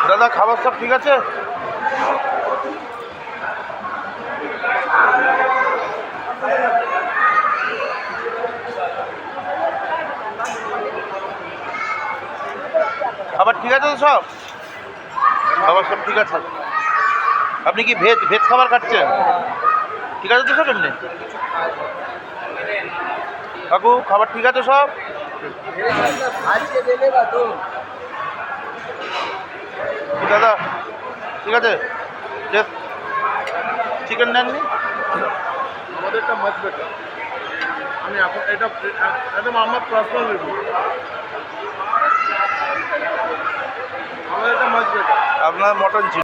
দাদা খাবার সব ঠিক আছে? খাবার ঠিক আছে তো সব? খাবার সব ঠিক আছে? আপনি কি ভেজ খাবার খাচ্ছেন? ঠিক আছে তো সব এমনি? কাকু খাবার ঠিক আছে সব? দাদা ঠিক আছে? চিকেন নেননি? আমাদেরটা মাছ বেটার। আমি এখন এটা একদম আমার পার্সোনাল রিভিউ, আমাদের এটা মাছ বেটার। আপনার মটন ছিল।